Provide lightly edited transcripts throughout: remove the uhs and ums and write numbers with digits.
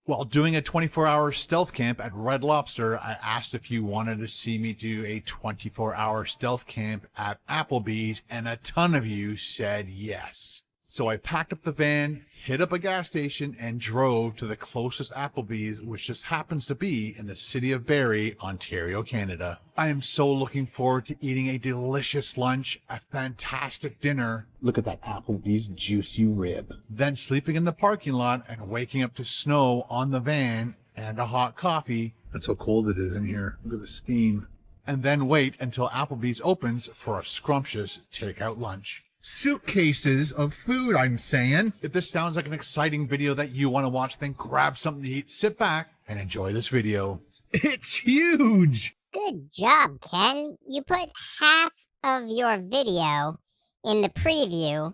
While doing a 24-hour stealth camp at Red Lobster, I asked if you wanted to see me do a 24-hour stealth camp at AppleBee's, and a ton of you said yes. So I packed up the van, hit up a gas station, and drove to the closest AppleBee's, which just happens to be in the city of Barrie, Ontario, Canada. I am so looking forward to eating a delicious lunch, a fantastic dinner. Look at that AppleBee's juicy rib. Then sleeping in the parking lot and waking up to snow on the van and a hot coffee. That's how cold it is in here. Look at the steam. And then wait until AppleBee's opens for a scrumptious takeout lunch. Suitcases of food, I'm saying. If this sounds like an exciting video that you want to watch, then grab something to eat, sit back, and enjoy this video. It's huge! Good job, Ken. You put half of your video in the preview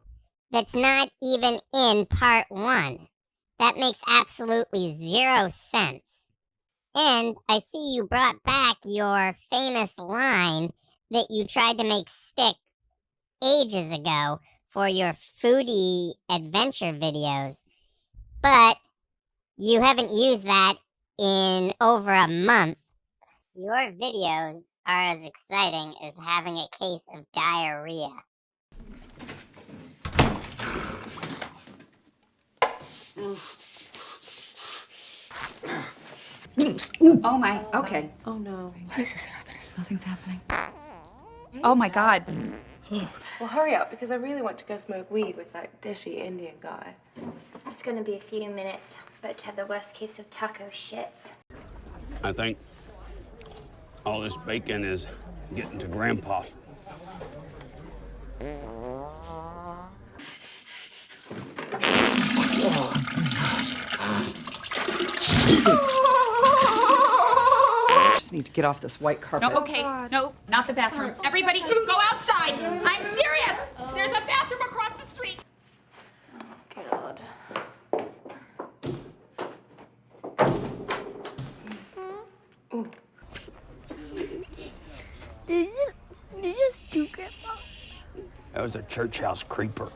that's not even in part 1. That makes absolutely 0 sense. And I see you brought back your famous line that you tried to make stick ages ago for your foodie adventure videos, but you haven't used that in over a month. Your videos are as exciting as having a case of diarrhea. Oh my, okay. Oh no. What is happening? Nothing's happening. Oh my God. Well, hurry up, because I really want to go smoke weed with that dishy Indian guy. It's gonna be a few minutes, but to have the worst case of taco shits. I think all this bacon is getting to Grandpa. I just need to get off this white carpet. No, okay, no, not the bathroom. Everybody, go outside. I'm serious. There's a bathroom across the street. God. Did you just do, Grandpa? That was a church house creeper.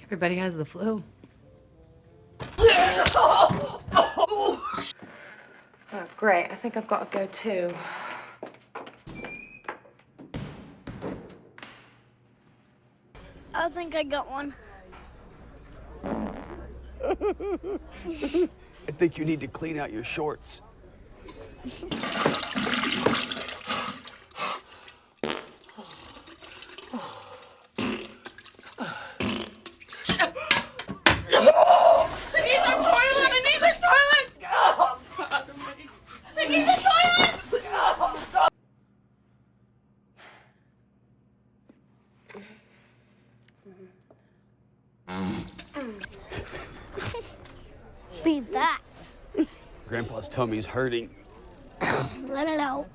Everybody has the flu. Oh, great. I think I've got to go too. I think I got one. I think you need to clean out your shorts. Beat that. Grandpa's tummy's hurting. Let it out.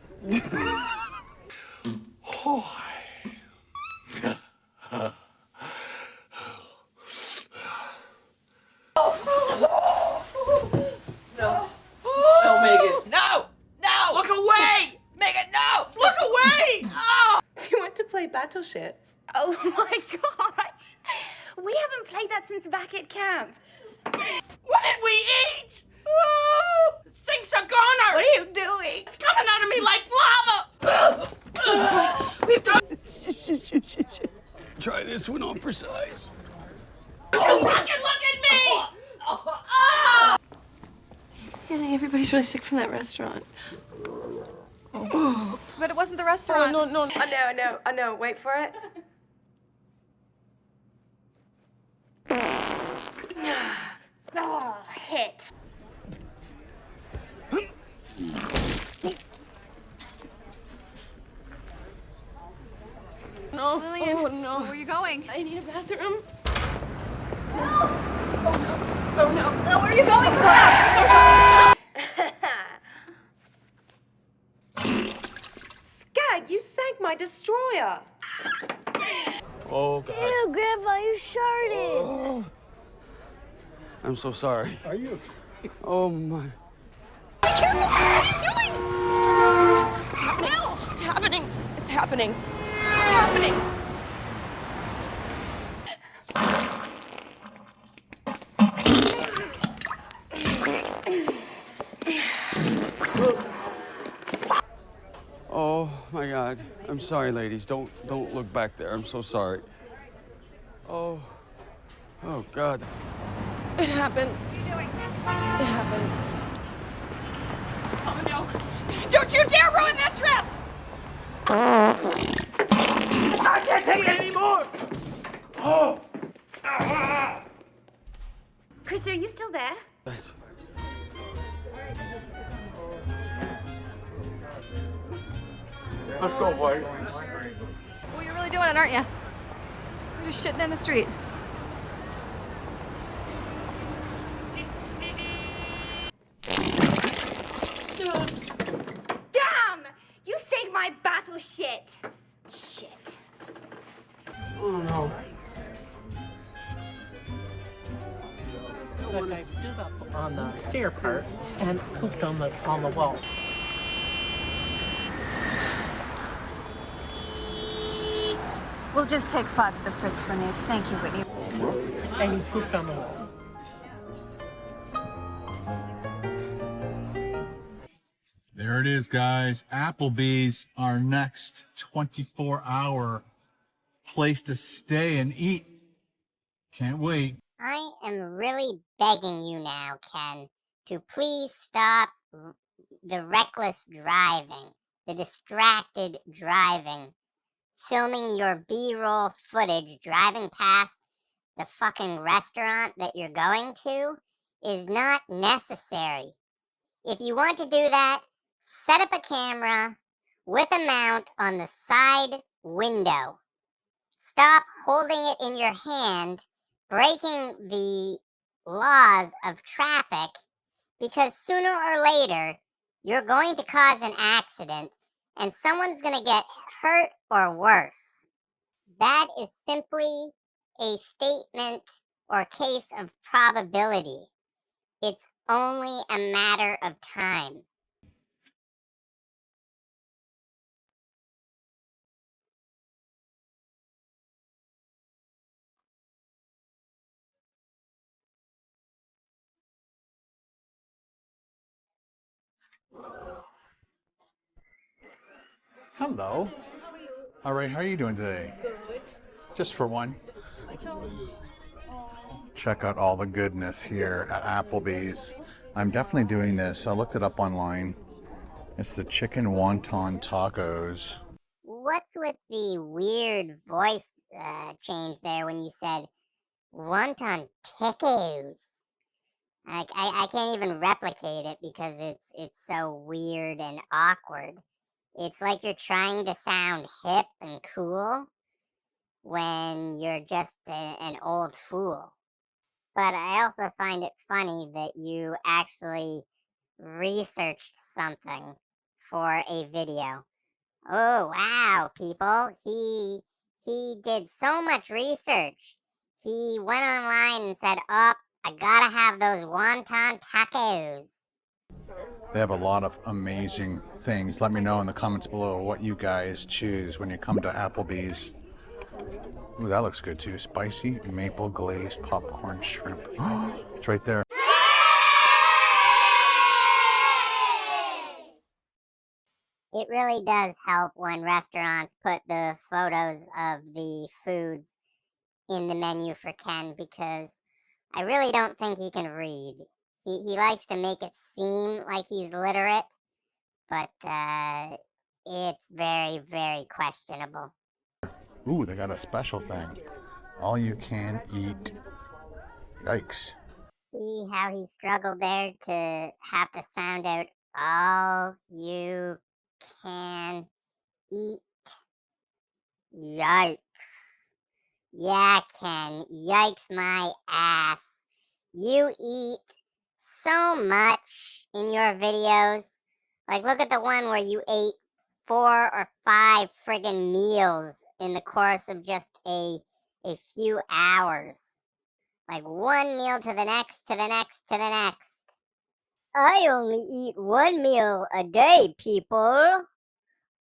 No, Megan. No! No! Look away! Megan, no! Look away! Oh! Do you want to play battle shits? Oh my gosh. We haven't played that since back at camp. What did we eat? Oh, sinks are goner! What are you doing? It's coming out of me like lava! We've done... Try this one on for size. Don't fucking look at me! Oh! Yeah, everybody's really sick from that restaurant. But it wasn't the restaurant. Oh, no. I know. Wait for it. Oh, hit. No. Lillian, Oh, no. where are you going? I need a bathroom. Oh, where are you going? Skag, you sank my destroyer. Oh, God. Ew, Grandpa, you sharted. Oh. I'm so sorry. Are you? Oh, my. Be careful! What are you doing? It's happening! It's happening! It's happening? What's happening? Oh my God. I'm sorry, ladies. Don't look back there. I'm so sorry. Oh God. It happened. What are you doing? It happened. Oh no! Don't you dare ruin that dress! I can't take it anymore! Oh! Chris, are you still there? Let's go, boy. Well, you're really doing it, aren't you? You're just shitting in the street. Damn! You sank my battleship. Shit. Oh no. The guy stood up on the stair part and pooped on the wall. We'll just take 5 for the Fritz Bernays. Thank you, Whitney. And he pooped on the wall. There it is, guys. AppleBee's, our next 24-hour place to stay and eat. Can't wait. I am really begging you now, Ken, to please stop the reckless driving, the distracted driving, filming your B-roll footage driving past the fucking restaurant that you're going to is not necessary. If you want to do that, set up a camera with a mount on the side window. Stop holding it in your hand, breaking the laws of traffic, because sooner or later, you're going to cause an accident and someone's going to get hurt or worse. That is simply a statement or case of probability. It's only a matter of time. Hello. All right, how are you doing today? Just for one. Check out all the goodness here at AppleBee's. I'm definitely doing this. I looked it up online. It's the chicken wonton tacos. What's with the weird voice change there when you said wonton tacos? I can't even replicate it because it's so weird and awkward. It's like you're trying to sound hip and cool when you're just an old fool. But I also find it funny that you actually researched something for a video. Oh, wow, people. He did so much research. He went online and said, oh, I gotta have those wonton tacos. They have a lot of amazing things. Let me know in the comments below what you guys choose when you come to AppleBee's. Ooh, that looks good too. Spicy maple glazed popcorn shrimp. It's right there. It really does help when restaurants put the photos of the foods in the menu for Ken, because I really don't think he can read. He likes to make it seem like he's literate, but it's very, very questionable. Ooh, they got a special thing. All you can eat. Yikes. See how he struggled there to have to sound out all you can eat. Yikes. Yeah, Ken, yikes my ass. You eat so much in your videos. Like, look at the one where you ate 4 or 5 friggin' meals in the course of just a few hours. Like, one meal to the next, to the next, to the next. I only eat 1 meal a day, people.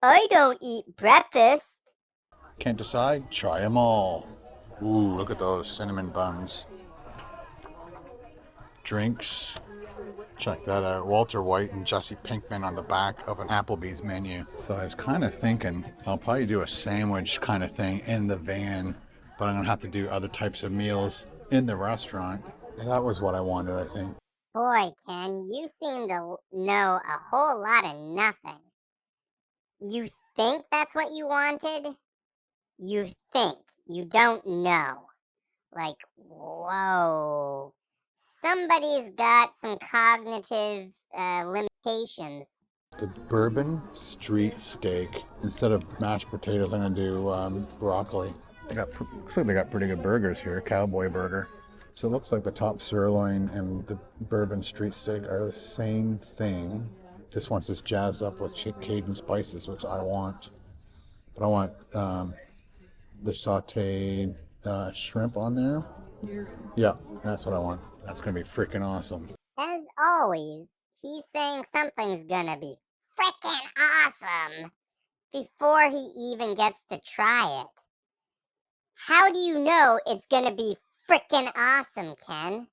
I don't eat breakfast. Can't decide? Try them all. Ooh, look at those cinnamon buns. Drinks. Check that out. Walter White and Jesse Pinkman on the back of an AppleBee's menu. So I was kind of thinking I'll probably do a sandwich kind of thing in the van, but I'm going to have to do other types of meals in the restaurant. That was what I wanted, I think. Boy, Ken, you seem to know a whole lot of nothing. You think that's what you wanted? You think. You don't know. Like, whoa. Somebody's got some cognitive limitations. The Bourbon Street steak. Instead of mashed potatoes, I'm going to do broccoli. Looks like they got pretty good burgers here. Cowboy burger. So it looks like the top sirloin and the Bourbon Street steak are the same thing. Just wants this jazzed up with Cajun spices, which I want. But I want the sauteed shrimp on there. Yeah, that's what I want. That's going to be freaking awesome. As always, he's saying something's gonna be freaking awesome before he even gets to try it. How do you know it's gonna be freaking awesome, Ken?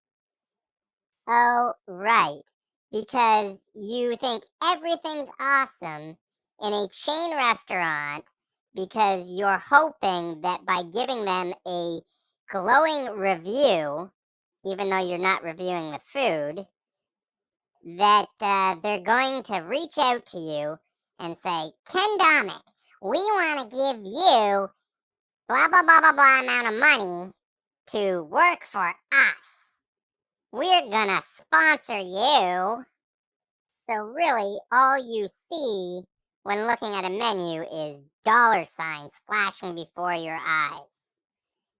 Oh, right. Because you think everything's awesome in a chain restaurant because you're hoping that by giving them a glowing review, even though you're not reviewing the food, that they're going to reach out to you and say, Ken Domik, we want to give you blah, blah, blah, blah, blah amount of money to work for us. We're gonna sponsor you. So really, all you see when looking at a menu is dollar signs flashing before your eyes.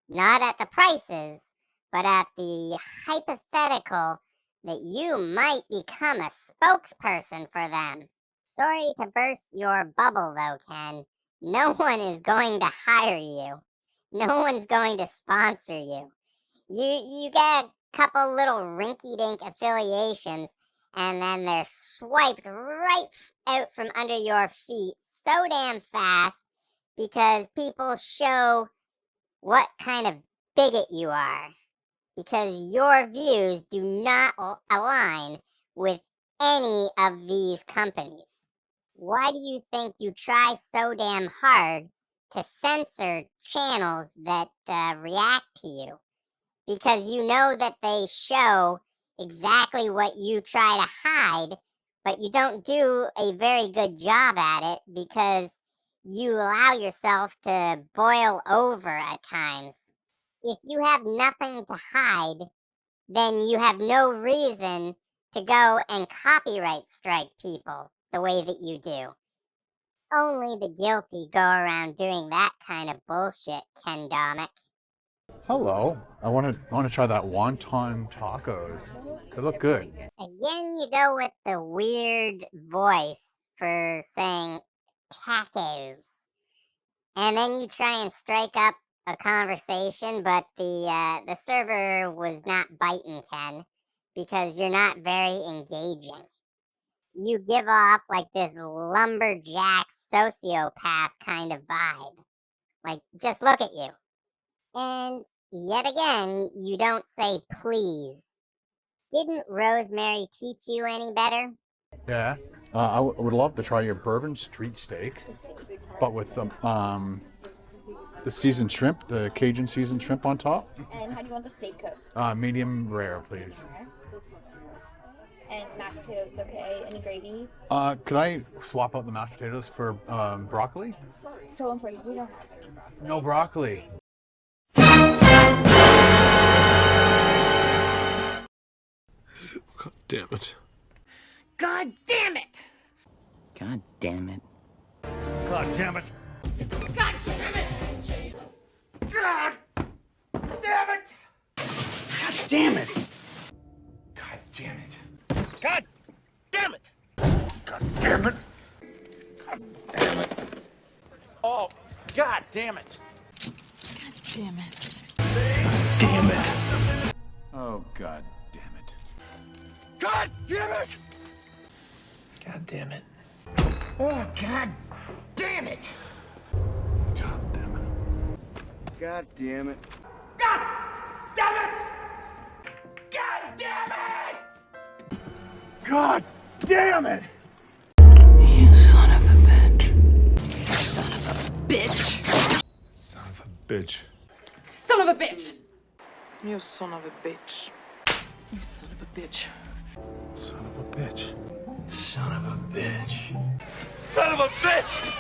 Not at the prices, but at the hypothetical that you might become a spokesperson for them. Sorry to burst your bubble though, Ken. No one is going to hire you. No one's going to sponsor you. You get a couple little rinky-dink affiliations, and then they're swiped right out from under your feet so damn fast because people show what kind of bigot you are. Because your views do not align with any of these companies. Why do you think you try so damn hard to censor channels that react to you? Because you know that they show exactly what you try to hide, but you don't do a very good job at it because you allow yourself to boil over at times. If you have nothing to hide, then you have no reason to go and copyright strike people the way that you do. Only the guilty go around doing that kind of bullshit, Ken Domik. Hello. I want to try that wonton tacos. They look good. Again, you go with the weird voice for saying tacos. And then you try and strike up a conversation, but the server was not biting, Ken, because you're not very engaging. You give off like this lumberjack sociopath kind of vibe. Like, just look at you. And yet again, you don't say please. Didn't Rosemary teach you any better? Yeah. I would love to try your Bourbon Street steak, but with the seasoned shrimp, the Cajun seasoned shrimp on top. And how do you want the steak cooked? Medium rare, please. Okay. And mashed potatoes, okay? Any gravy? Could I swap out the mashed potatoes for broccoli? So unfortunately, we don't have any. No broccoli. God damn it. God damn it! God damn it. God damn it. God damn it! God damn it! God damn it. God damn it. God damn it! God damn it. God damn it! Oh, God damn it! God damn it. Damn it. Oh, God damn it. God damn it! God damn it. Oh, God damn it! God damn it. God damn it. God damn it! God damn it! God damn it! You son of a bitch. Bitch! Son of a bitch. Son of a bitch! You son of a bitch. You son of a bitch. Son of a bitch. Son of a bitch. Son of a bitch!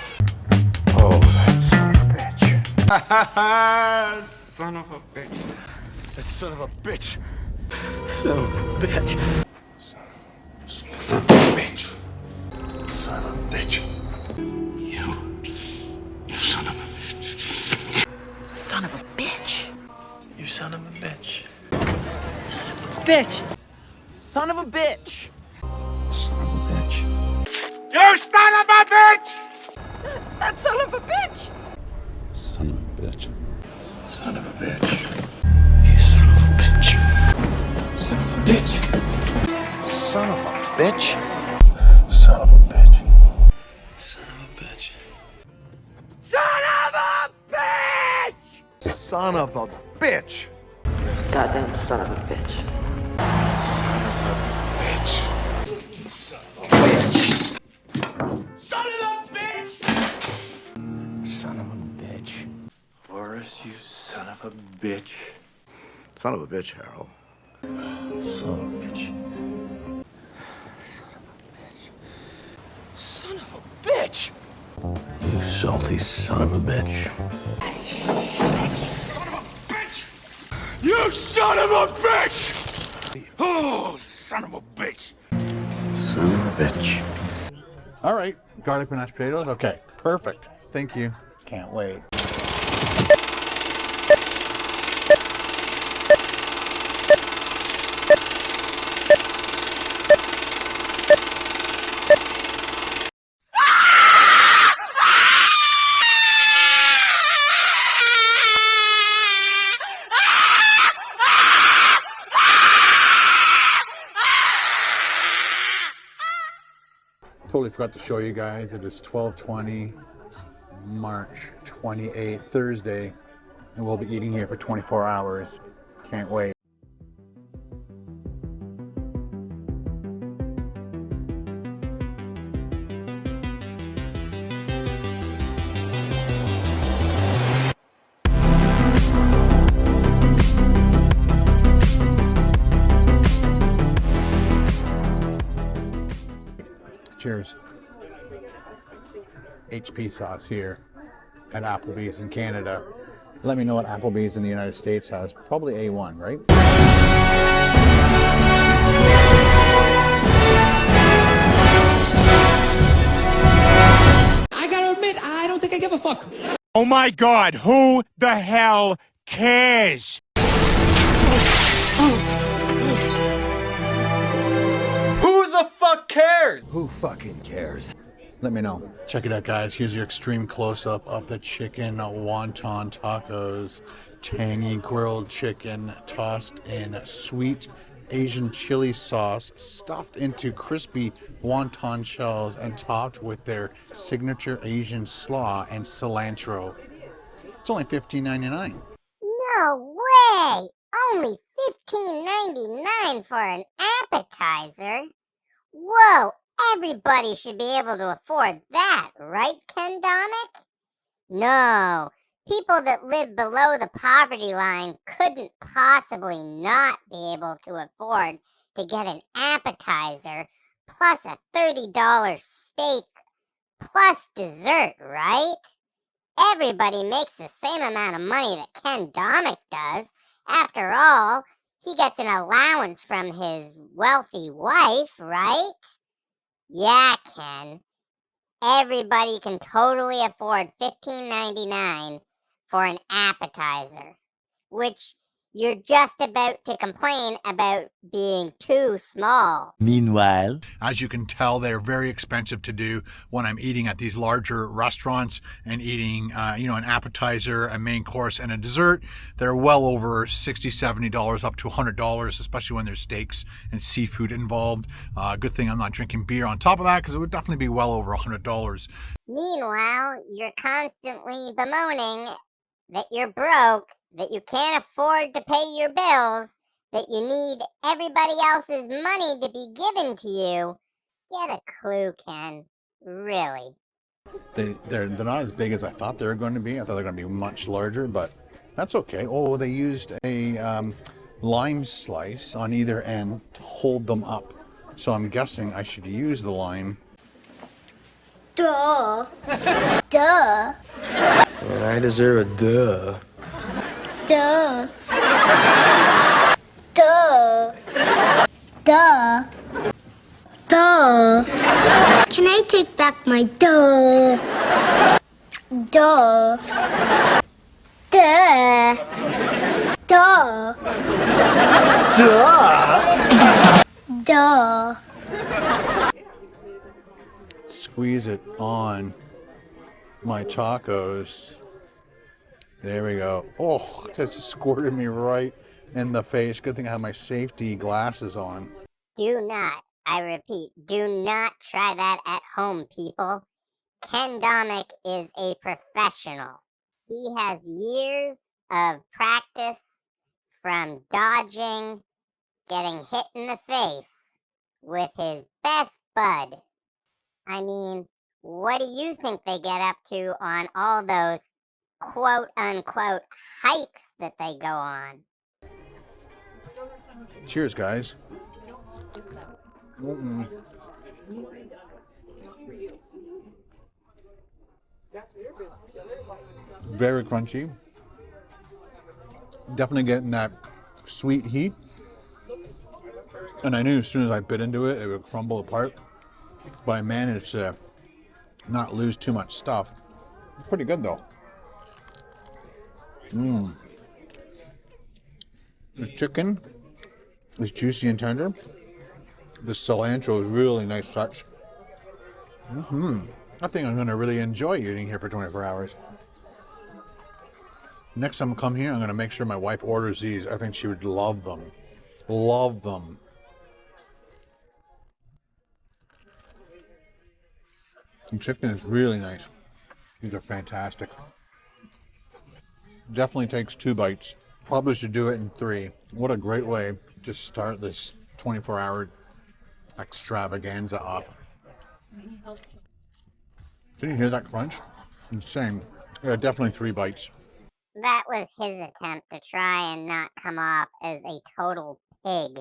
Oh, that son of a bitch. Son of a bitch. That son of a bitch. Son of a bitch. Son of a bitch. Son of a bitch. You son of a bitch. Son of a bitch! You son of a bitch. Bitch! Son of a bitch! Son of a bitch. You son of a bitch! That son of a bitch! Son of a bitch. Son of a bitch. You son of a bitch. Son of a bitch. Son of a bitch. Son of a bitch. Son of a bitch. Son of a bitch! Son of a bitch. Goddamn son of a bitch. Son of a bitch. Son of a bitch! Son of a bitch. Boris, you son of a bitch. Son of a bitch, Harold. Son of a bitch. Son of a bitch! You salty son of a bitch. You son of a bitch! Oh, son of a bitch! Son of a bitch. All right, garlic mashed potatoes. Okay, perfect. Thank you. Can't wait. Totally forgot to show you guys. It is 12/20, March 28th, Thursday, and we'll be eating here for 24 hours. Can't wait. Cheers. HP sauce here at AppleBee's in Canada. Let me know what AppleBee's in the United States has. Probably A1, right? I gotta admit, I don't think I give a fuck. Oh my god, who the hell cares? Who the fuck cares? Who fucking cares? Let me know. Check it out, guys. Here's your extreme close-up of the chicken wonton tacos. Tangy grilled chicken tossed in sweet Asian chili sauce, stuffed into crispy wonton shells and topped with their signature Asian slaw and cilantro. It's only $15.99. No way! Only $15.99 for an appetizer? Whoa, everybody should be able to afford that, right, Ken Domik? No, people that live below the poverty line couldn't possibly not be able to afford to get an appetizer plus a $30 steak plus dessert, right? Everybody makes the same amount of money that Ken Domik does. After all, he gets an allowance from his wealthy wife, right? Yeah, Ken. Everybody can totally afford $15.99 for an appetizer, which You're just about to complain about being too small. Meanwhile, as you can tell, they're very expensive to do when I'm eating at these larger restaurants and eating, an appetizer, a main course, and a dessert. They're well over $60, $70, up to $100, especially when there's steaks and seafood involved. Good thing I'm not drinking beer on top of that, because it would definitely be well over $100. Meanwhile, you're constantly bemoaning that you're broke, that you can't afford to pay your bills, that you need everybody else's money to be given to you. Get a clue, Ken. Really. They're not as big as I thought they were going to be. I thought they were going to be much larger, but that's okay. Oh, they used a lime slice on either end to hold them up. So I'm guessing I should use the lime. Duh. Duh. Well, I deserve a duh. Duh. Duh. Duh. Duh. Can I take back my duh? Duh. Duh. Duh. Duh. Duh. Squeeze it on my tacos. There we go. Oh, that squirted me right in the face. Good thing I have my safety glasses on. Do not, I repeat, do not try that at home, people. Ken Domik is a professional. He has years of practice from dodging getting hit in the face with his best bud. I mean, what do you think they get up to on all those quote-unquote hikes that they go on? Cheers, guys. Very crunchy. Definitely getting that sweet heat. And I knew as soon as I bit into it, it would crumble apart. But I managed to not lose too much stuff. It's pretty good though. The chicken is juicy and tender. The cilantro is really nice touch. I think I'm going to really enjoy eating here for 24 hours. Next time I come here, I'm going to make sure my wife orders these. I think she would love them. Love them. The chicken is really nice. These are fantastic. Definitely takes 2 bites. Probably should do it in 3. What a great way to start this 24-hour extravaganza off. Did you hear that crunch? Insane. Yeah, definitely 3 bites. That was his attempt to try and not come off as a total pig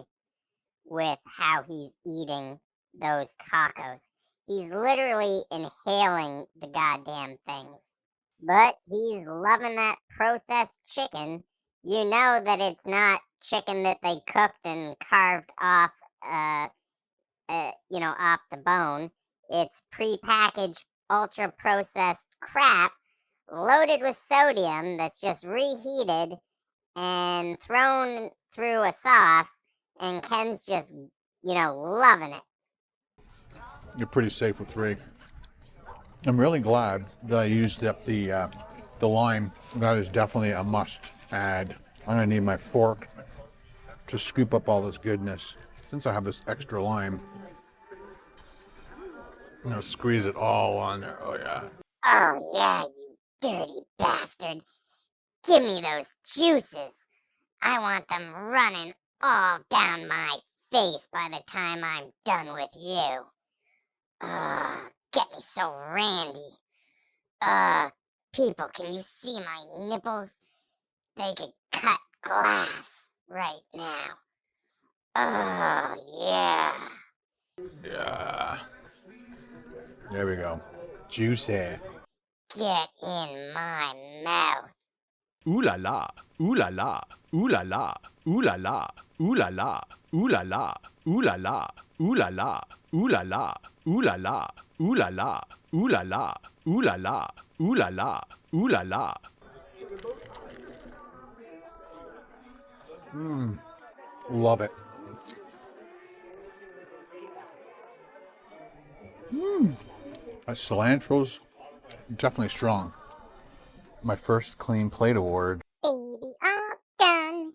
with how he's eating those tacos. He's literally inhaling the goddamn things. But he's loving that processed chicken. You know that it's not chicken that they cooked and carved off, off the bone. It's prepackaged, ultra-processed crap loaded with sodium that's just reheated and thrown through a sauce, and Ken's just, loving it. You're pretty safe with 3. I'm really glad that I used up the lime. That is definitely a must add. I'm gonna need my fork to scoop up all this goodness. Since I have this extra lime, I'm gonna squeeze it all on there. Oh yeah. Oh yeah, you dirty bastard. Give me those juices. I want them running all down my face by the time I'm done with you. Get me so randy. People, can you see my nipples? They could cut glass right now. Oh, yeah. Yeah. There we go. Juicy. Get in my mouth. Ooh la la, ooh la la, ooh la la, ooh la la, ooh la la, ooh la la, ooh la la, ooh la la, ooh la la, ooh la la, ooh la la, ooh la la, ooh la la, ooh la la, ooh la la. Love it. That cilantro's definitely strong. My first clean plate award. Baby, all done.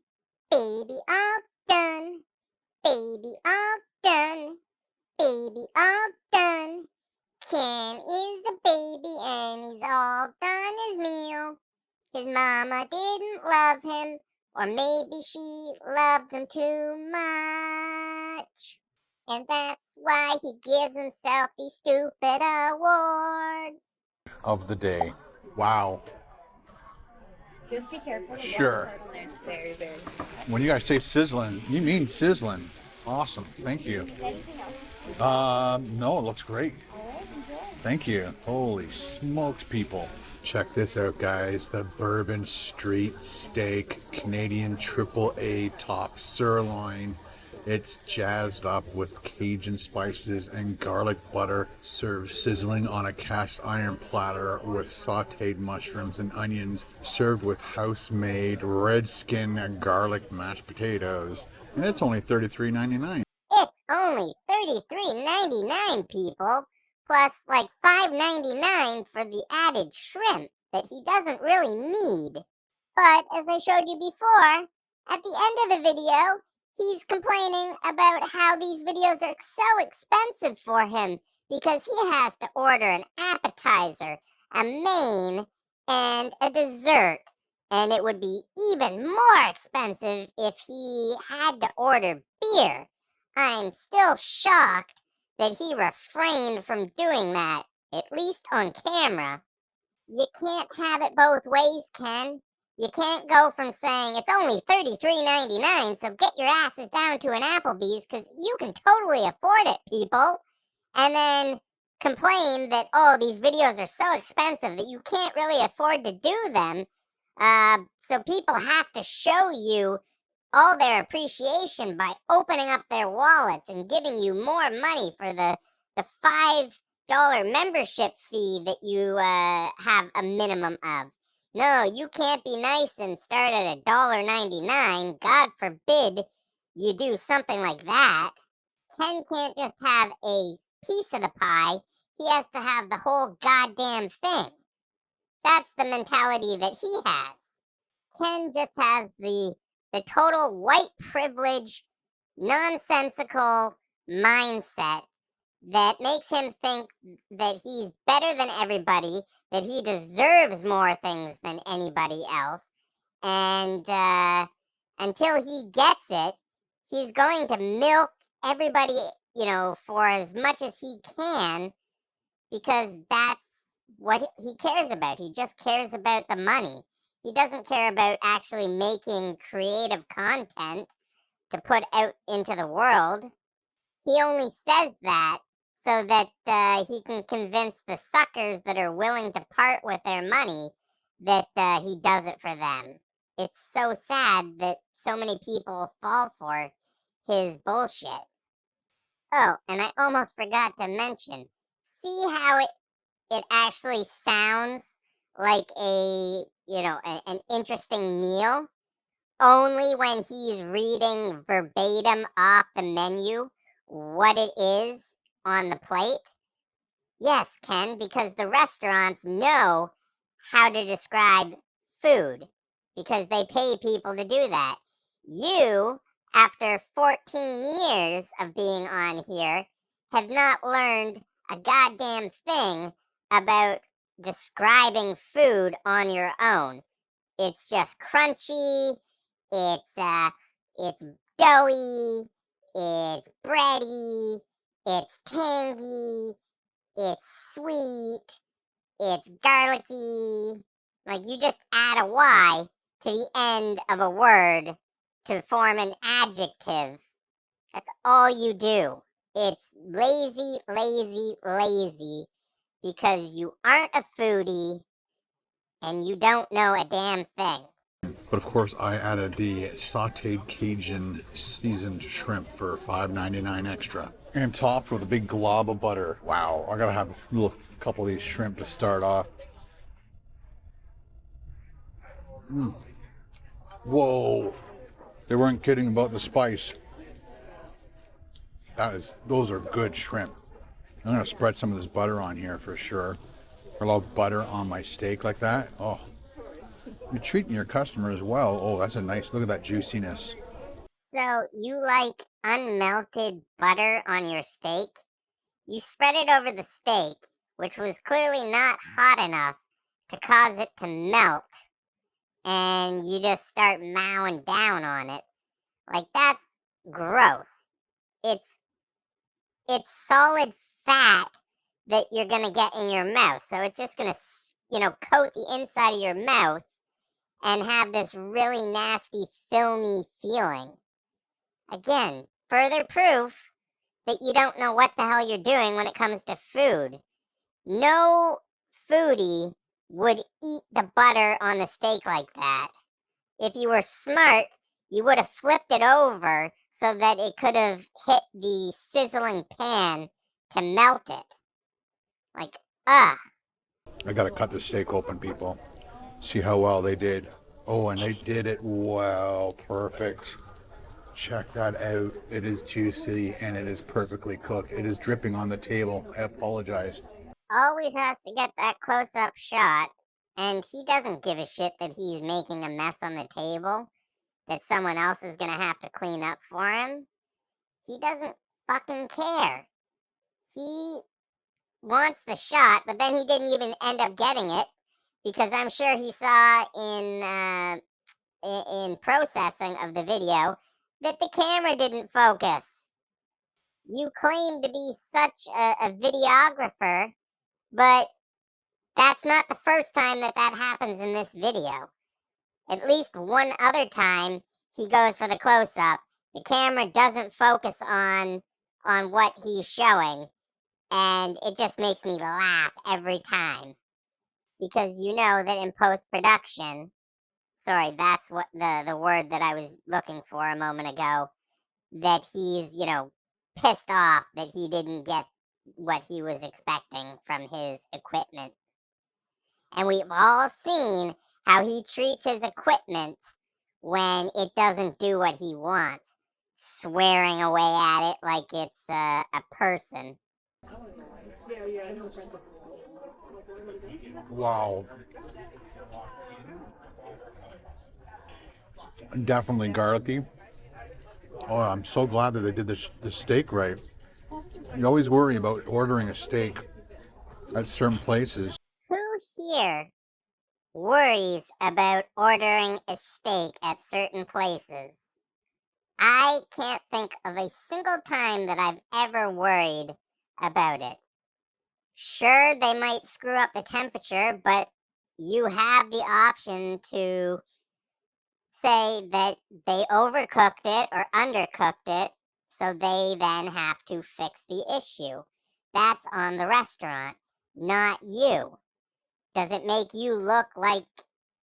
Baby, all done. Baby, all done. Baby, all done. Ken is a baby and he's all done his meal. His mama didn't love him, or maybe she loved him too much. And that's why he gives himself these stupid awards. Of the day. Wow. Just be careful. Sure. It's very, very. When you guys say sizzling, you mean sizzling. Awesome. Thank you. Anything else? No, it looks great. All right, enjoy. Thank you. Holy smokes, people. Check this out, guys. The Bourbon Street steak, Canadian AAA top sirloin. It's jazzed up with Cajun spices and garlic butter, served sizzling on a cast iron platter with sauteed mushrooms and onions, served with house-made red skin garlic mashed potatoes. And it's only $33.99. It's only $33.99, people. Plus like $5.99 for the added shrimp that he doesn't really need. But as I showed you before, at the end of the video, he's complaining about how these videos are so expensive for him because he has to order an appetizer, a main, and a dessert. And it would be even more expensive if he had to order beer. I'm still shocked that he refrained from doing that, at least on camera. You can't have it both ways, Ken. You can't go from saying it's only $33.99, so get your asses down to an AppleBee's because you can totally afford it, people. And then complain that, oh, these videos are so expensive that you can't really afford to do them. So people have to show you all their appreciation by opening up their wallets and giving you more money for the $5 membership fee that you have a minimum of. No, you can't be nice and start at $1.99. God forbid you do something like that. Ken can't just have a piece of the pie. He has to have the whole goddamn thing. That's the mentality that he has. Ken just has the total white privilege, nonsensical mindset that makes him think that he's better than everybody, that he deserves more things than anybody else. And until he gets it, he's going to milk everybody, for as much as he can, because that's what he cares about. He just cares about the money. He doesn't care about actually making creative content to put out into the world. He only says that so that he can convince the suckers that are willing to part with their money that he does it for them. It's so sad that so many people fall for his bullshit. Oh, and I almost forgot to mention, see how it actually sounds like an interesting meal? Only when he's reading verbatim off the menu what it is on the plate? Yes, Ken, because the restaurants know how to describe food, because they pay people to do that. You, after 14 years of being on here, have not learned a goddamn thing about describing food on your own. It's just crunchy, it's doughy, it's bready, it's tangy, it's sweet, it's garlicky. Like, you just add a Y to the end of a word to form an adjective. That's all you do. It's lazy, lazy, lazy, because you aren't a foodie and you don't know a damn thing. But of course, I added the sauteed Cajun seasoned shrimp for $5.99 extra. And topped with a big glob of butter. Wow, I gotta have a couple of these shrimp to start off. Whoa. They weren't kidding about the spice. Those are good shrimp. I'm gonna spread some of this butter on here for sure. I love butter on my steak like that. Oh, you're treating your customers well. Oh, that's a nice, look at that juiciness. So you like unmelted butter on your steak? You spread it over the steak, which was clearly not hot enough to cause it to melt, and you just start mowing down on it. Like, that's gross. It's solid fat that you're gonna get in your mouth, so it's just gonna, coat the inside of your mouth and have this really nasty, filmy feeling. Again, further proof that you don't know what the hell you're doing when it comes to food. No foodie would eat the butter on the steak like that. If you were smart, you would have flipped it over so that it could have hit the sizzling pan to melt it. Like, ugh. I gotta cut the steak open, people. See how well they did. Oh, and they did it well. Perfect. Check that out. It is juicy and it is perfectly cooked. It is dripping on the table. I apologize. Always has to get that close-up shot, and he doesn't give a shit that he's making a mess on the table that someone else is gonna have to clean up for him. He doesn't fucking care. He wants the shot, but then he didn't even end up getting it because I'm sure he saw in processing of the video that the camera didn't focus. You claim to be such a videographer, but that's not the first time that happens in this video. At least one other time he goes for the close-up, the camera doesn't focus on what he's showing, and it just makes me laugh every time. Because you know that in post-production, sorry, that's what the word that I was looking for a moment ago, that he's, pissed off that he didn't get what he was expecting from his equipment. And we've all seen how he treats his equipment when it doesn't do what he wants, swearing away at it like it's a person. Wow. Definitely garlicky. Oh, I'm so glad that they did the steak right. You always worry about ordering a steak at certain places. Who here worries about ordering a steak at certain places? I can't think of a single time that I've ever worried about it. Sure, they might screw up the temperature, but you have the option to say that they overcooked it or undercooked it, so they then have to fix the issue. That's on the restaurant, not you. Does it make you look like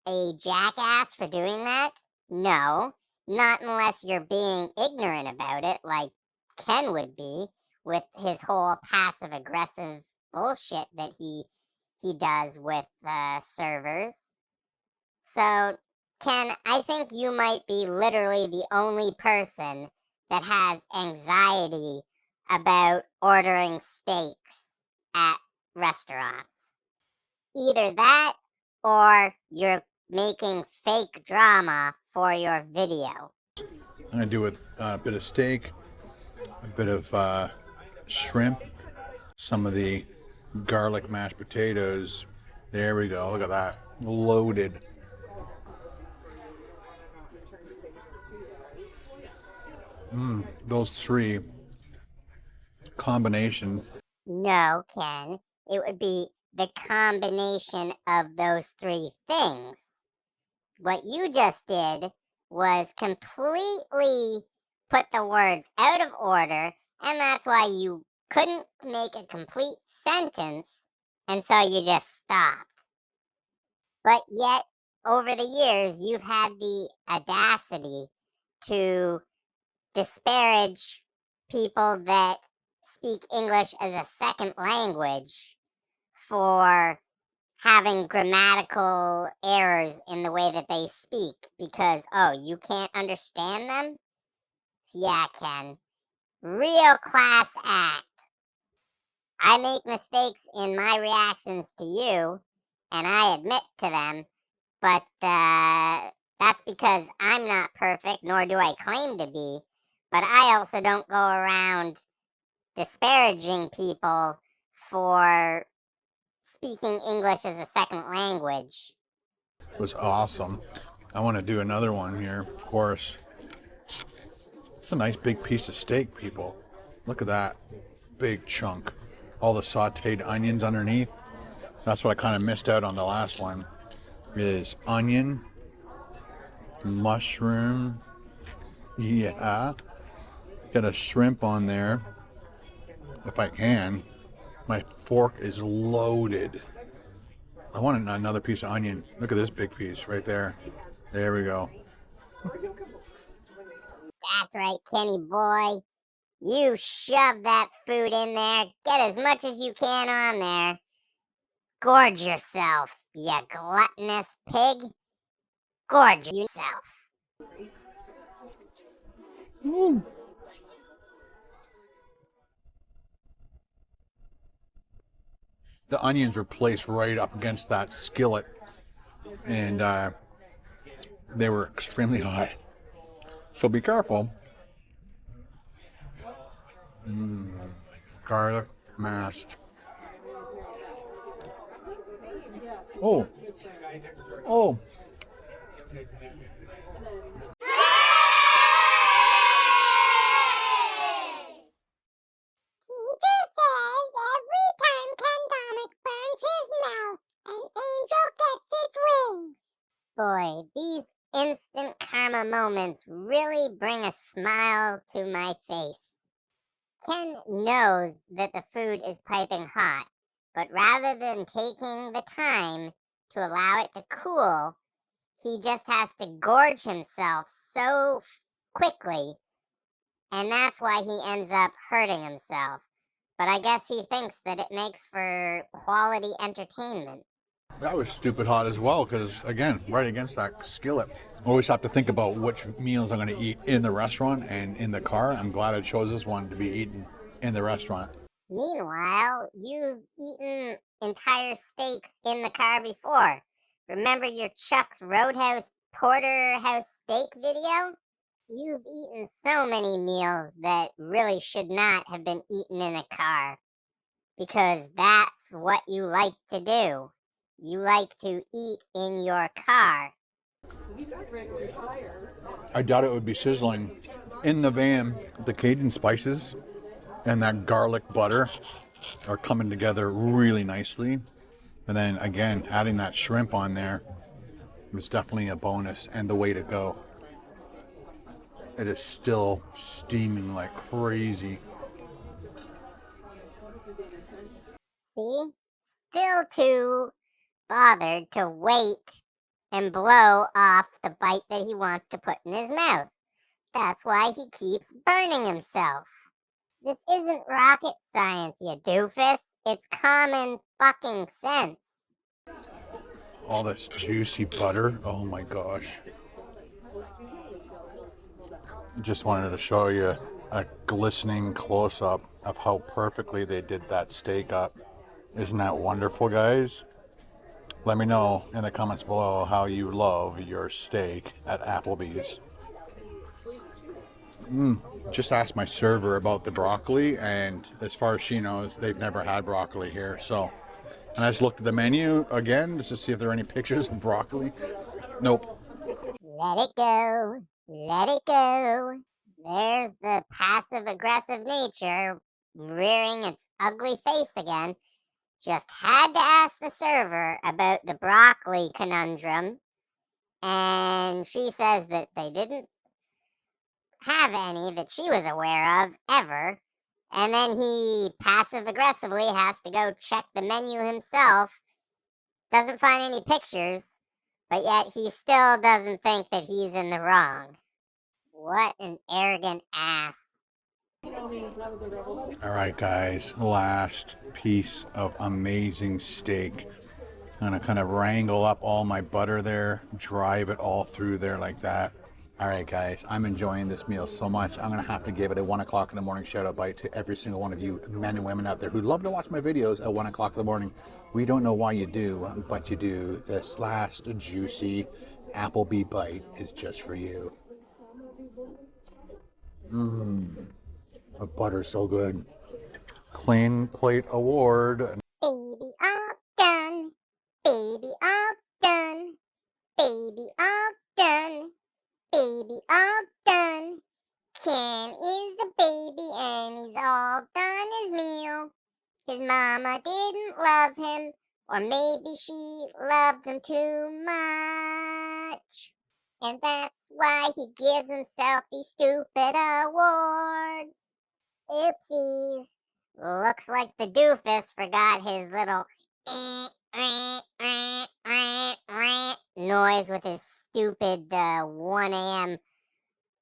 a jackass for doing that? No, not unless you're being ignorant about it, like Ken would be with his whole passive-aggressive bullshit that he does with servers. So, Ken, I think you might be literally the only person that has anxiety about ordering steaks at restaurants. Either that, or you're making fake drama for your video. I'm gonna do a bit of steak, a bit of shrimp, some of the garlic mashed potatoes. There we go. Look at that. Loaded. Those three combination. No, Ken. It would be the combination of those three things. What you just did was completely put the words out of order, and that's why you couldn't make a complete sentence, and so you just stopped. But yet, over the years, you've had the audacity to disparage people that speak English as a second language for having grammatical errors in the way that they speak because, oh, you can't understand them? Yeah, Ken. Real class act. I make mistakes in my reactions to you, and I admit to them, but that's because I'm not perfect, nor do I claim to be. But I also don't go around disparaging people for speaking English as a second language. It was awesome. I want to do another one here, of course. It's a nice big piece of steak, people. Look at that. Big chunk. All the sauteed onions underneath. That's what I kind of missed out on the last one. Is onion, mushroom, yeah. Got a shrimp on there, if I can. My fork is loaded. I want another piece of onion. Look at this big piece right there. There we go. That's right, Kenny boy. You shove that food in there. Get as much as you can on there. Gorge yourself, you gluttonous pig. Gorge yourself. Mm. The onions were placed right up against that skillet, and they were extremely hot. So be careful. Garlic mashed. Oh. Oh. Teacher says every time Ken Domik burns his mouth, an angel gets its wings. Boy, these instant karma moments really bring a smile to my face. Ken knows that the food is piping hot, but rather than taking the time to allow it to cool, he just has to gorge himself so quickly, and that's why he ends up hurting himself. But I guess he thinks that it makes for quality entertainment. That was stupid hot as well, because, again, right against that skillet. I always have to think about which meals I'm going to eat in the restaurant and in the car. I'm glad I chose this one to be eaten in the restaurant. Meanwhile, you've eaten entire steaks in the car before. Remember your Chuck's Roadhouse Porterhouse steak video? You've eaten so many meals that really should not have been eaten in a car. Because that's what you like to do. You like to eat in your car. I doubt it would be sizzling. In the van, the Cajun spices and that garlic butter are coming together really nicely. And then, again, adding that shrimp on there is definitely a bonus and the way to go. It is still steaming like crazy. See? Still too bothered to wait and blow off the bite that he wants to put in his mouth. That's why he keeps burning himself. This isn't rocket science, you doofus. It's common fucking sense. All this juicy butter. Oh my gosh. Just wanted to show you a glistening close-up of how perfectly they did that steak up. Isn't that wonderful, guys? Let me know in the comments below how you love your steak at AppleBee's. Just asked my server about the broccoli, and as far as she knows, they've never had broccoli here. So, and I just looked at the menu again just to see if there are any pictures of broccoli. Nope. Let it go. Let it go. There's the passive-aggressive nature rearing its ugly face again. Just had to ask the server about the broccoli conundrum, and she says that they didn't have any that she was aware of ever, and then he passive-aggressively has to go check the menu himself, doesn't find any pictures, but yet he still doesn't think that he's in the wrong. What an arrogant ass. All right, guys, last piece of amazing steak. I'm gonna kind of wrangle up all my butter there, drive it all through there like that. All right, guys, I'm enjoying this meal so much. I'm gonna have to give it a 1 o'clock in the morning shout out bite to every single one of you men and women out there who love to watch my videos at 1 o'clock in the morning. We don't know why you do, but you do. This last juicy AppleBee's bite is just for you. The butter's so good. Clean plate award. Baby, all done. Baby, all done. Baby, all done. Baby, all done. Ken is a baby and he's all done his meal. His mama didn't love him, or maybe she loved him too much. And that's why he gives himself these stupid awards. Oopsies. Looks like the doofus forgot his little noise with his stupid 1 a.m.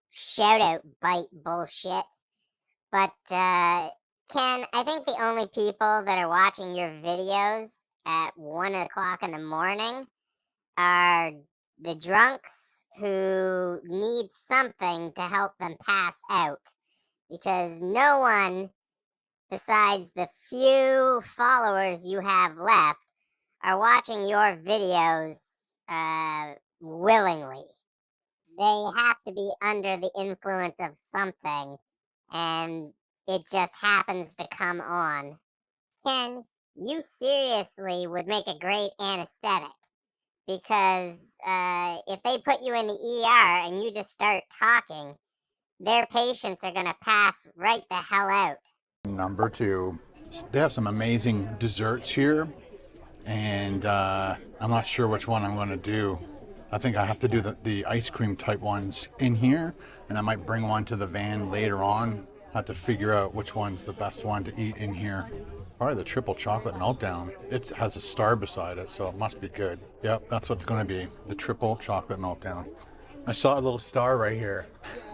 shout-out bite bullshit. But, Ken, I think the only people that are watching your videos at 1 o'clock in the morning are the drunks who need something to help them pass out. Because no one, besides the few followers you have left, are watching your videos willingly. They have to be under the influence of something, and it just happens to come on. Ken, you seriously would make a great anesthetic, because if they put you in the ER and you just start talking, their patients are going to pass right the hell out. Number 2, they have some amazing desserts here, and I'm not sure which one I'm going to do. I think I have to do the ice cream type ones in here, and I might bring one to the van later on. I have to figure out which one's the best one to eat in here. Probably the triple chocolate meltdown. It has a star beside it, so it must be good. Yep, that's what it's going to be, the triple chocolate meltdown. I saw a little star right here.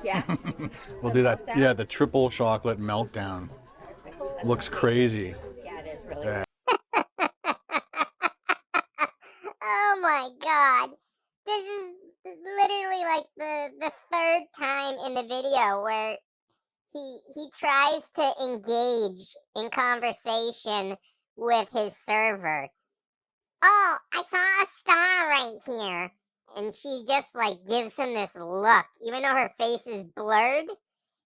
Yeah. We'll do that. Yeah, the triple chocolate meltdown. Looks crazy. Yeah, it is really. Yeah. Oh my god. This is literally like the third time in the video where he tries to engage in conversation with his server. Oh, I saw a star right here. And she just like gives him this look. Even though her face is blurred,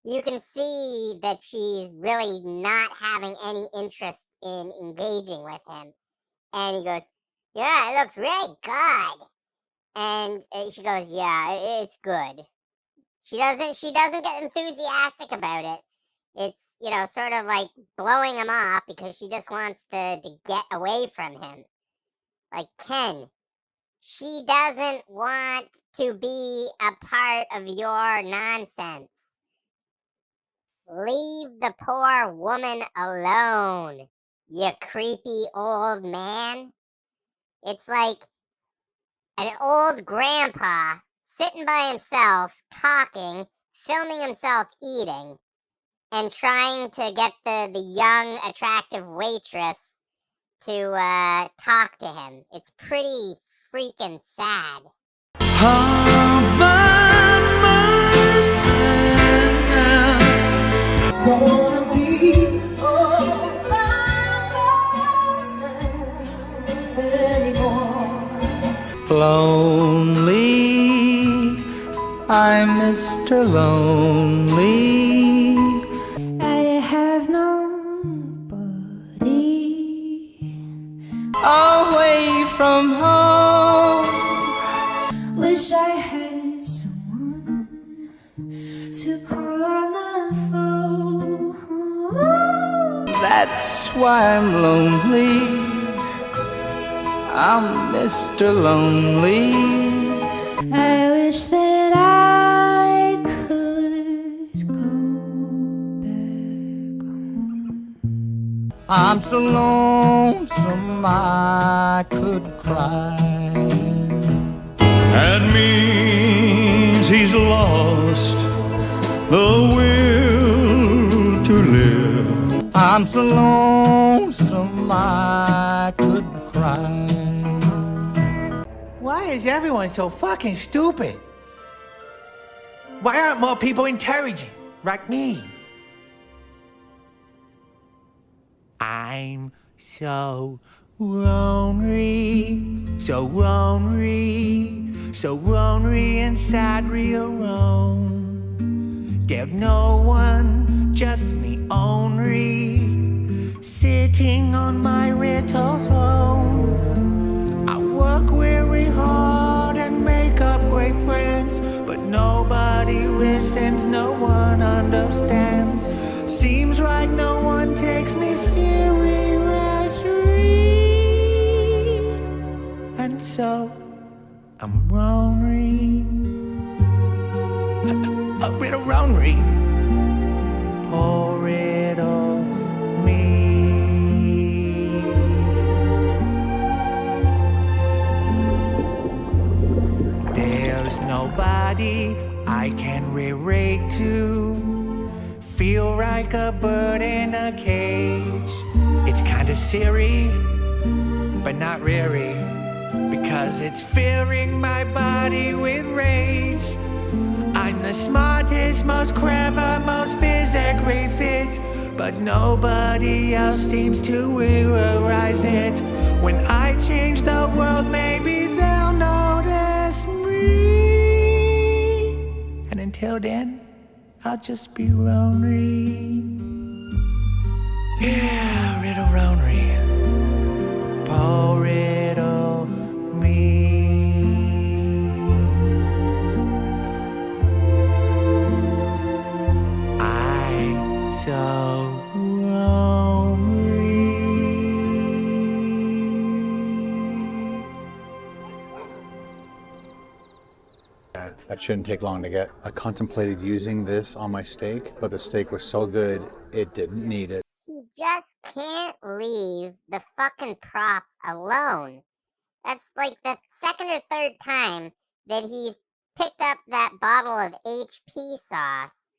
you can see that she's really not having any interest in engaging with him. And he goes, yeah, it looks really good. And she goes, yeah, it's good. She doesn't get enthusiastic about it. It's, you know, sort of like blowing him off because she just wants to get away from him. Like, Ken, she doesn't want to be a part of your nonsense. Leave the poor woman alone, you creepy old man. It's like an old grandpa sitting by himself, talking, filming himself eating, and trying to get the young, attractive waitress to talk to him. It's pretty freaking sad. Wanna be all by myself anymore. Lonely, I'm Mr. Lonely. I have nobody Away from home. Wish I had someone to call on the phone. That's why I'm lonely. I'm Mr. Lonely. I wish that I could go back home. I'm so lonesome I could cry. That means he's lost the will to live. I'm so lonesome I could cry. Why is everyone so fucking stupid? Why aren't more people intelligent, like me? I'm so lonely, so lonely, so lonely inside real alone. There's no one, just me only, sitting on my little throne. I work very hard and make up great plans, but nobody listens, no one understands. Seems like no one takes me seriously, and so I'm lonely, a little lonely. Poor little me. There's nobody I can relate to. Feel like a bird in a cage. It's kinda silly, but not really, because it's filling my body with rage. I'm the smartest, most clever, most physically fit, but nobody else seems to realize it. When I change the world, maybe they'll notice me. And until then, I'll just be lonely. Yeah, little lonely. Poor little me. I'm so lonely. That shouldn't take long to get. I contemplated using this on my steak, but the steak was so good, it didn't need it. He just can't leave the fucking props alone. That's like the second or third time that he's picked up that bottle of HP sauce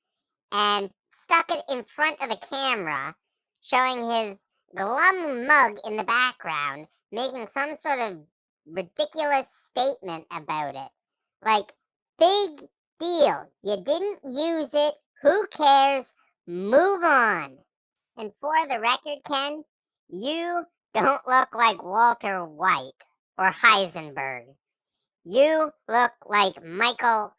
and stuck it in front of the camera, showing his glum mug in the background, making some sort of ridiculous statement about it. Like, big deal. You didn't use it. Who cares? Move on. And for the record, Ken, you don't look like Walter White or Heisenberg. You look like Michael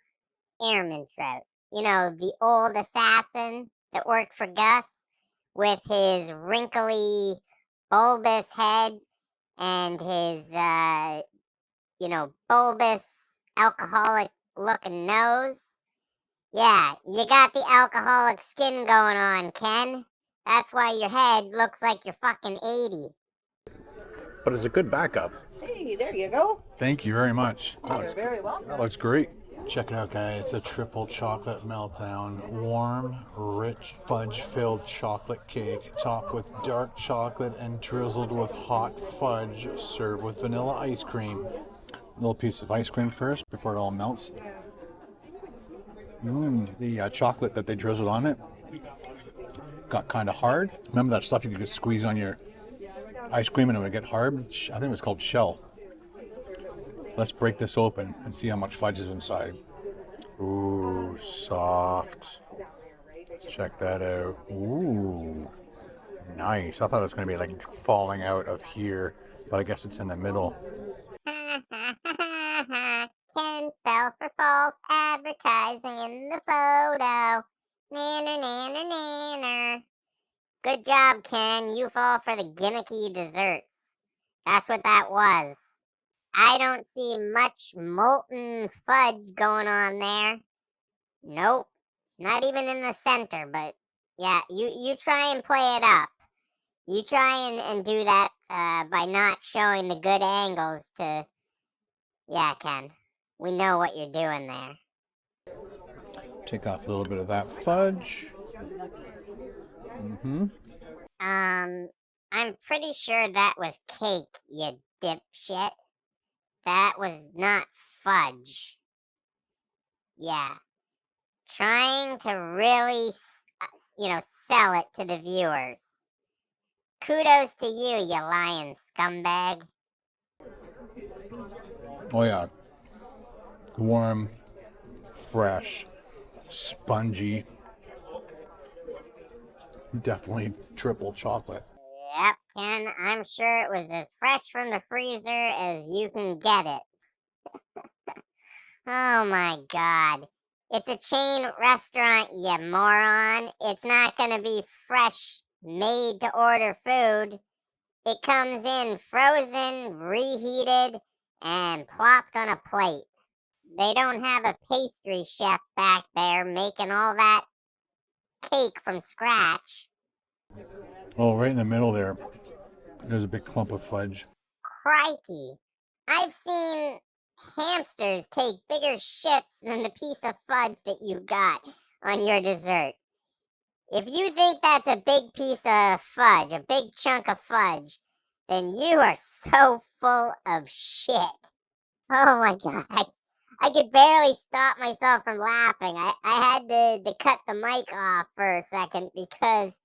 Ehrmantraut. You know, the old assassin that worked for Gus with his wrinkly, bulbous head and his, bulbous, alcoholic-looking nose. Yeah, you got the alcoholic skin going on, Ken. That's why your head looks like you're fucking 80. But it's a good backup. Hey, there you go. Thank you very much. You're very welcome. That looks great. Check it out, guys. The triple chocolate meltdown. Warm, rich, fudge-filled chocolate cake topped with dark chocolate and drizzled with hot fudge, served with vanilla ice cream. A little piece of ice cream first before it all melts. The chocolate that they drizzled on it got kind of hard. Remember that stuff you could squeeze on your ice cream and it would get hard? I think it was called shell. Let's break this open and see how much fudge is inside. Ooh, soft. Let's check that out. Ooh, nice. I thought it was going to be like falling out of here, but I guess it's in the middle. Ken fell for false advertising in the photo. Nanner, nanner, nanner. Good job, Ken. You fall for the gimmicky desserts. That's what that was. I don't see much molten fudge going on there. Nope. Not even in the center, but yeah, you try and play it up. You try and do that by not showing the good angles to... Yeah, Ken. We know what you're doing there. Take off a little bit of that fudge. I'm pretty sure that was cake, you dipshit. That was not fudge. Yeah. Trying to really, sell it to the viewers. Kudos to you, you lying scumbag. Oh yeah, Warm, fresh, spongy. Definitely triple chocolate. Yep, Ken, I'm sure it was as fresh from the freezer as you can get it. Oh my God. It's a chain restaurant, you moron. It's not gonna be fresh, made to order food. It comes in frozen, reheated, and plopped on a plate. They don't have a pastry chef back there making all that cake from scratch. Oh, right in the middle there, there's a big clump of fudge. Crikey. I've seen hamsters take bigger shits than the piece of fudge that you got on your dessert. If you think that's a big piece of fudge, a big chunk of fudge, then you are so full of shit. Oh my God. I could barely stop myself from laughing. I had to cut the mic off for a second because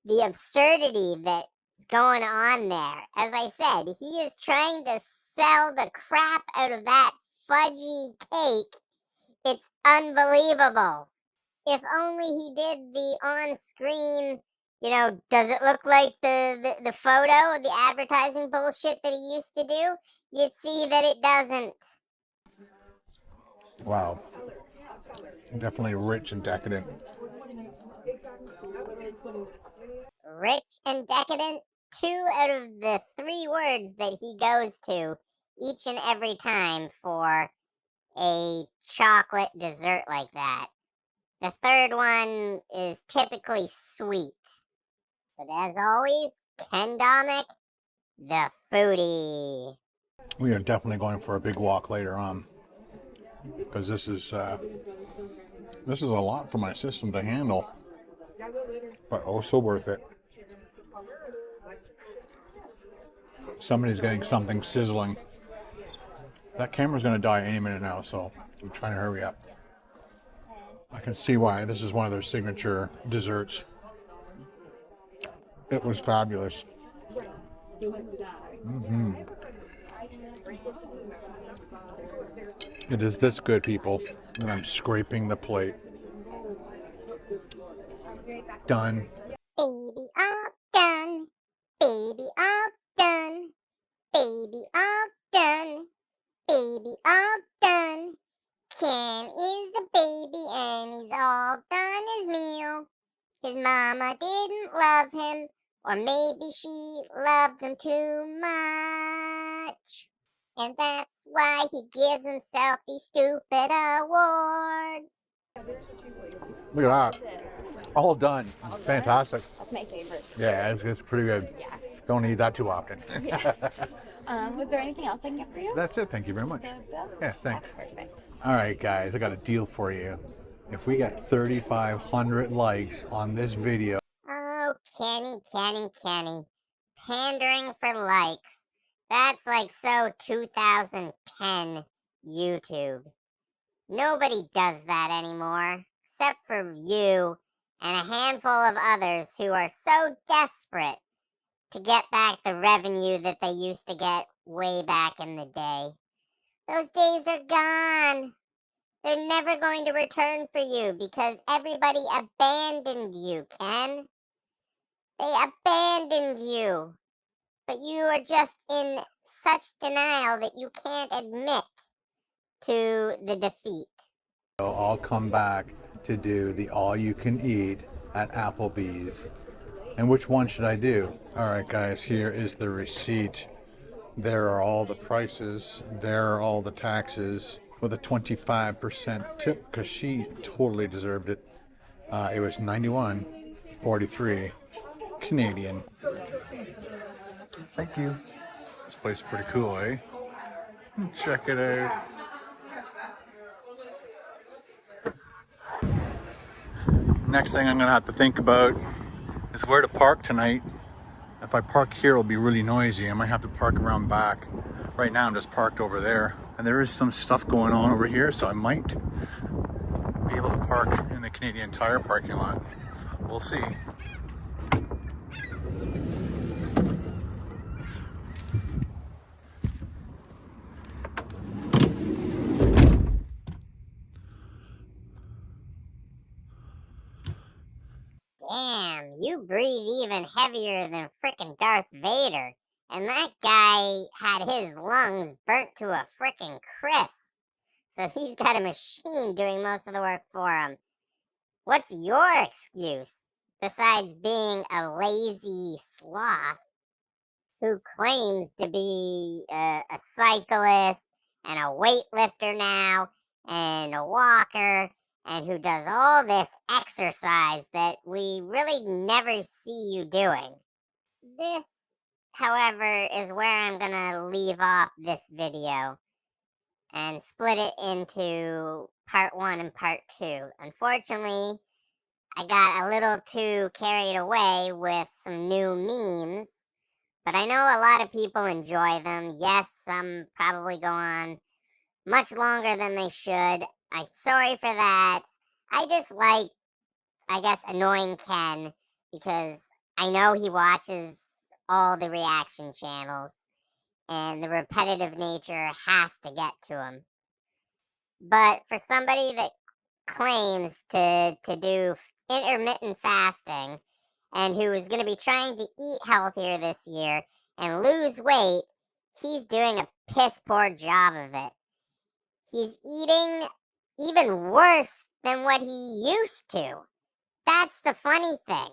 the absurdity that's going on there. As I said, he is trying to sell the crap out of that fudgy cake. It's unbelievable. If only he did the on-screen, does it look like the photo, the advertising bullshit that he used to do? You'd see that it doesn't. Wow. Definitely rich and decadent. Rich and decadent? 2 out of the 3 words that he goes to each and every time for a chocolate dessert like that. The 3rd one is typically sweet. But as always, Ken Domik, the foodie. We are definitely going for a big walk later on, because this is a lot for my system to handle, but also worth it. Somebody's getting something sizzling. That camera's going to die any minute now, so I'm trying to hurry up. I can see why this is one of their signature desserts. It was fabulous. It is this good, people, and I'm scraping the plate. Done. Baby, all done. Baby, all done. Baby, all done. Baby, all done. Ken is a baby and he's all done his meal. His mama didn't love him, or maybe she loved him too much. And that's why he gives himself these stupid awards. Look at that. All done. Fantastic. That's my favorite. Yeah, it's pretty good. Yeah. Don't eat that too often. Was there anything else I can get for you? That's it. Thank you very much. Yeah, thanks. Perfect. All right, guys, I got a deal for you. If we get 3,500 likes on this video. Oh, Kenny. Pandering for likes. That's like so 2010 YouTube. Nobody does that anymore, except for you and a handful of others who are so desperate to get back the revenue that they used to get way back in the day. Those days are gone. They're never going to return for you because everybody abandoned you, Ken. They abandoned you. But you are just in such denial that you can't admit to the defeat. So I'll come back to do the all-you-can-eat at AppleBee's. And which one should I do? All right, guys, here is the receipt. There are all the prices. There are all the taxes with a 25% tip because she totally deserved it. It was $91.43 Canadian. Thank you. This place is pretty cool, eh? Check it out. Next thing I'm gonna have to think about is where to park tonight. If I park here, it'll be really noisy. I might have to park around back. Right now I'm just parked over there. And there is some stuff going on over here, so I might be able to park in the Canadian Tire parking lot. We'll see. damn, you breathe even heavier than frickin' Darth Vader. And that guy had his lungs burnt to a frickin' crisp. So he's got a machine doing most of the work for him. What's your excuse, besides being a lazy sloth who claims to be a cyclist and a weightlifter now and a walker and who does all this exercise that we really never see you doing? This, however, is where I'm gonna leave off this video and split it into part 1 and part 2. Unfortunately, I got a little too carried away with some new memes, but I know a lot of people enjoy them. Yes, some probably go on much longer than they should. I'm sorry for that. I just like, I guess, annoying Ken because I know he watches all the reaction channels and the repetitive nature has to get to him. But for somebody that claims to do intermittent fasting and who is going to be trying to eat healthier this year and lose weight, he's doing a piss poor job of it. He's eating even worse than what he used to. That's the funny thing.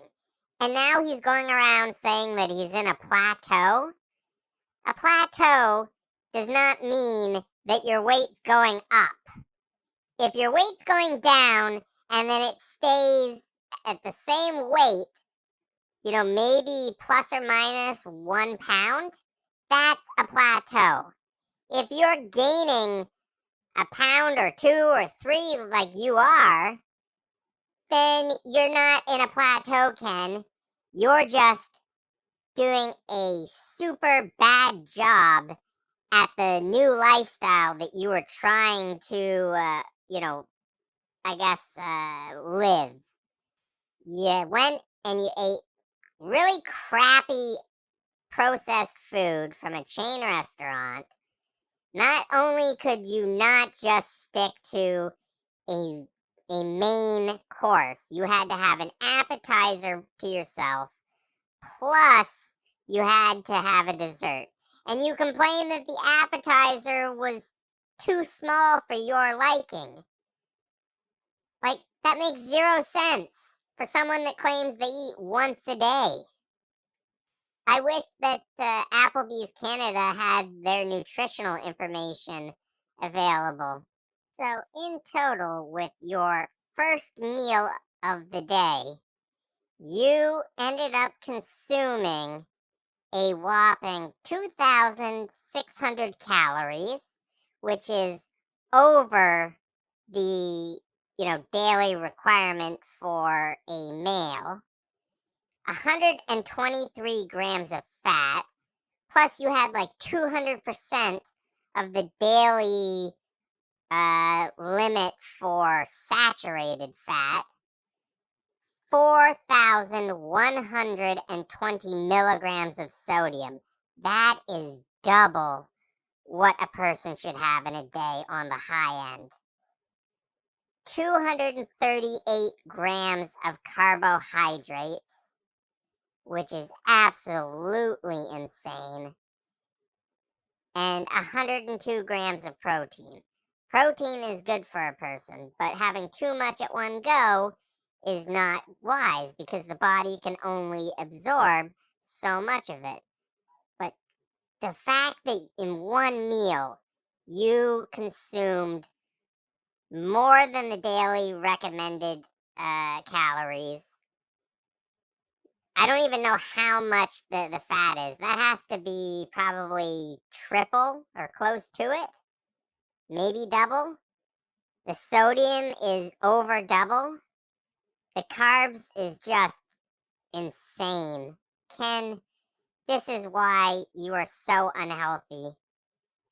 And now he's going around saying that he's in a plateau. A plateau does not mean that your weight's going up. If your weight's going down and then it stays at the same weight, you know, maybe plus or minus 1 pound, that's a plateau. If you're gaining a pound or 2 or 3 like you are, then you're not in a plateau, Ken. You're just doing a super bad job at the new lifestyle that you were trying to, I guess, live. You went and you ate really crappy processed food from a chain restaurant. Not only could you not just stick to a main course, you had to have an appetizer to yourself, plus you had to have a dessert. And you complained that the appetizer was too small for your liking. Like, that makes 0 sense for someone that claims they eat once a day. I wish that AppleBee's Canada had their nutritional information available. So, in total, with your first meal of the day, you ended up consuming a whopping 2,600 calories, which is over the, daily requirement for a male. 123 grams of fat, plus you had like 200% of the daily limit for saturated fat, 4,120 milligrams of sodium. That is double what a person should have in a day on the high end. 238 grams of carbohydrates, which is absolutely insane, and 102 grams of protein. Protein is good for a person, but having too much at one go is not wise because the body can only absorb so much of it. But the fact that in one meal you consumed more than the daily recommended calories, I don't even know how much the fat is. That has to be probably triple or close to it. Maybe double. The sodium is over double. The carbs is just insane. Ken, this is why you are so unhealthy.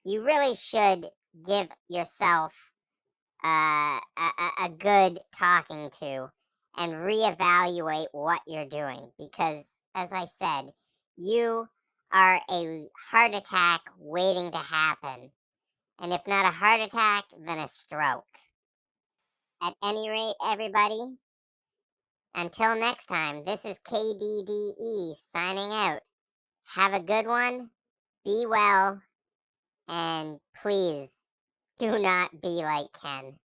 You really should give yourself a good talking to and reevaluate what you're doing because, as I said, you are a heart attack waiting to happen. And if not a heart attack, then a stroke. At any rate, everybody, Until next time, this is KDDE signing out. Have a good one, be well, and please do not be like Ken.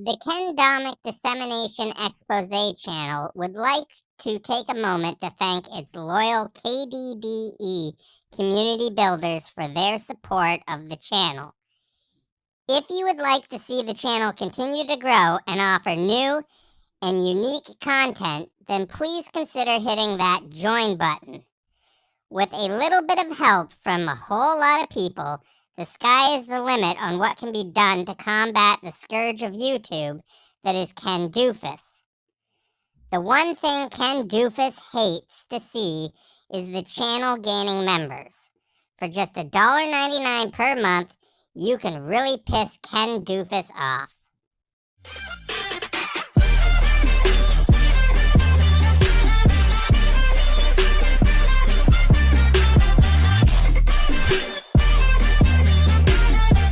The Ken Domik Dissemination Expose channel would like to take a moment to thank its loyal KDDE community builders for their support of the channel. If you would like to see the channel continue to grow and offer new and unique content, then please consider hitting that join button. With a little bit of help from a whole lot of people, the sky is the limit on what can be done to combat the scourge of YouTube that is Ken Doofus. The one thing Ken Doofus hates to see is the channel gaining members. For just $1.99 per month, you can really piss Ken Doofus off.